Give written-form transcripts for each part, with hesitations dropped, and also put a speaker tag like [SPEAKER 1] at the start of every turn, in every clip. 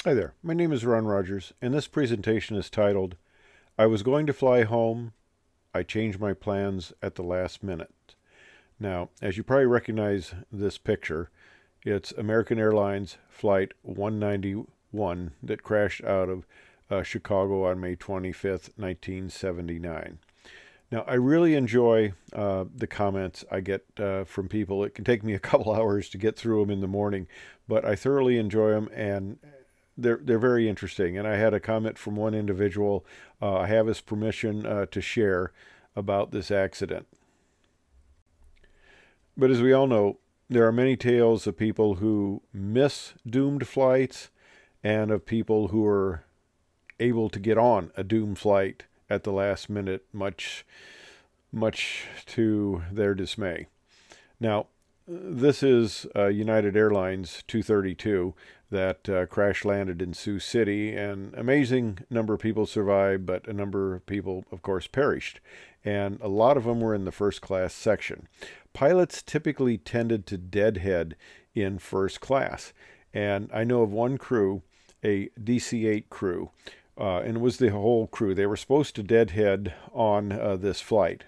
[SPEAKER 1] Hi there, my name is Ron Rogers, and this presentation is titled, I was going to fly home, I changed my plans at the last minute. Now, as you probably recognize this picture, it's American Airlines Flight 191 that crashed out of Chicago on May 25th, 1979. Now, I really enjoy the comments I get from people. It can take me a couple hours to get through them in the morning, but I thoroughly enjoy them, and they're very interesting. And I had a comment from one individual. I have his permission to share about this accident. But as we all know, there are many tales of people who miss doomed flights and of people who are able to get on a doomed flight at the last minute, much to their dismay. Now, this is United Airlines 232 that crash landed in Sioux City, and amazing number of people survived, but a number of people, of course, perished. And a lot of them were in the first class section. Pilots typically tended to deadhead in first class. And I know of one crew, a DC-8 crew, and it was the whole crew. They were supposed to deadhead on this flight.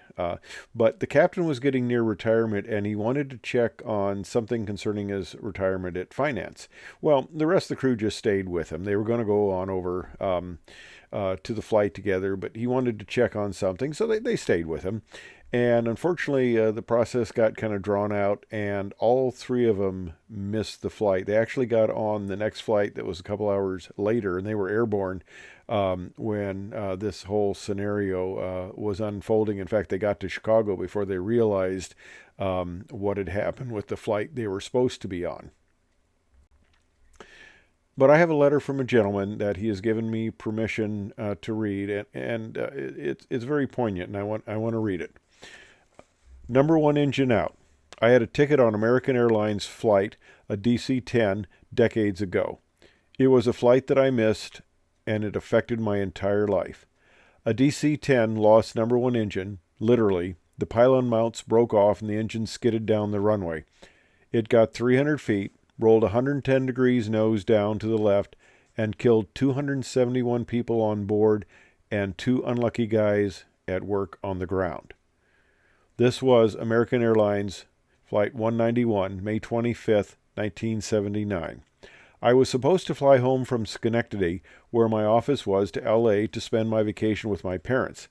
[SPEAKER 1] But the captain was getting near retirement, and he wanted to check on something concerning his retirement at finance. Well, the rest of the crew just stayed with him. They were going to go on over to the flight together, but he wanted to check on something, so they stayed with him. And unfortunately, the process got kind of drawn out, and all three of them missed the flight. They actually got on the next flight that was a couple hours later, and they were airborne when this whole scenario was unfolding. In fact, they got to Chicago before they realized what had happened with the flight they were supposed to be on. But I have a letter from a gentleman that he has given me permission to read, and it's very poignant, and I want to read it. Number one engine out. I had a ticket on American Airlines flight, a DC-10, decades ago. It was a flight that I missed, and it affected my entire life. A DC-10 lost number one engine, literally. The pylon mounts broke off and the engine skidded down the runway. It got 300 feet, rolled 110 degrees nose down to the left, and killed 271 people on board and 2 unlucky guys at work on the ground. This was American Airlines Flight 191, May 25th, 1979. I was supposed to fly home from Schenectady, where my office was, to LA to spend my vacation with my parents.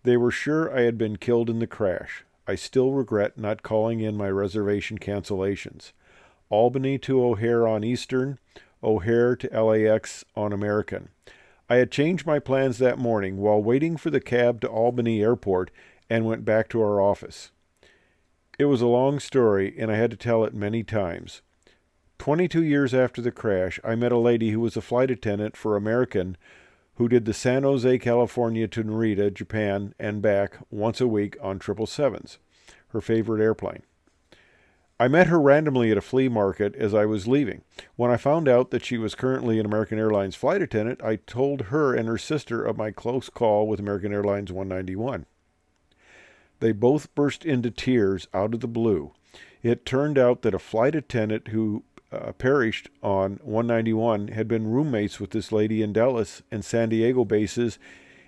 [SPEAKER 1] They were sure I had been killed in the crash. I still regret not calling in my reservation cancellations. Albany to O'Hare on Eastern, O'Hare to LAX on American. I had changed my plans that morning while waiting for the cab to Albany Airport and went back to our office. It was a long story, and I had to tell it many times. 22 years after the crash, I met a lady who was a flight attendant for American who did the San Jose, California to Narita, Japan, and back once a week on 777s, her favorite airplane. I met her randomly at a flea market as I was leaving. When I found out that she was currently an American Airlines flight attendant, I told her and her sister of my close call with American Airlines 191. They both burst into tears out of the blue. It turned out that a flight attendant who perished on 191 had been roommates with this lady in Dallas and San Diego bases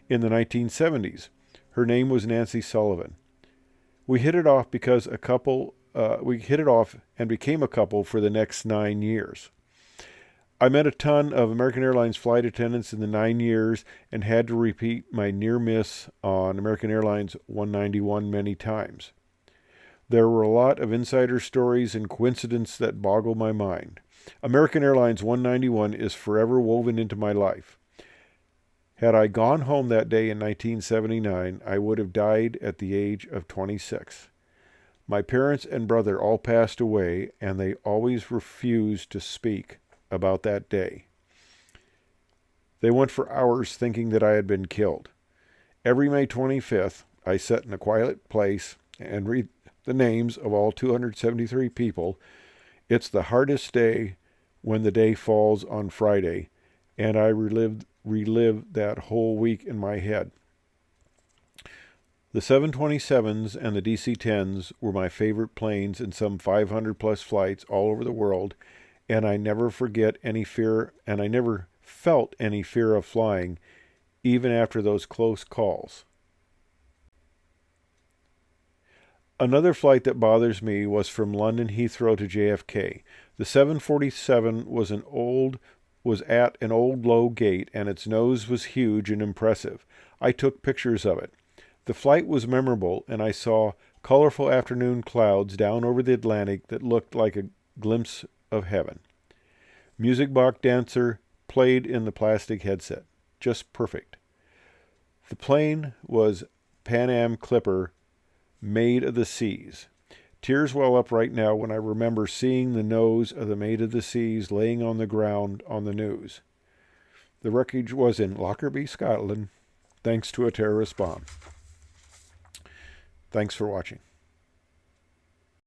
[SPEAKER 1] in the 1970s. Her name was Nancy Sullivan. We hit it off and became a couple for the next 9 years. I met a ton of American Airlines flight attendants in the 9 years and had to repeat my near miss on American Airlines 191 many times. There were a lot of insider stories and coincidences that boggle my mind. American Airlines 191 is forever woven into my life. Had I gone home that day in 1979, I would have died at the age of 26. My parents and brother all passed away, and they always refused to speak about that day. They went for hours thinking that I had been killed. Every May 25th, I sat in a quiet place and read the names of all 273 people. It's the hardest day when the day falls on Friday, and I relive that whole week in my head. The 727s and the DC-10s were my favorite planes in some 500 plus flights all over the world, and I never felt any fear of flying, even after those close calls. Another flight that bothers me was from London Heathrow to JFK. The 747 was at an old low gate, and its nose was huge and impressive. I took pictures of it. The flight was memorable, and I saw colorful afternoon clouds down over the Atlantic that looked like a glimpse of heaven. Music box dancer played in the plastic headset. Just perfect. The plane was Pan Am Clipper, Maid of the Seas. Tears well up right now when I remember seeing the nose of the Maid of the Seas laying on the ground on the news. The wreckage was in Lockerbie, Scotland, thanks to a terrorist bomb. Thanks for watching.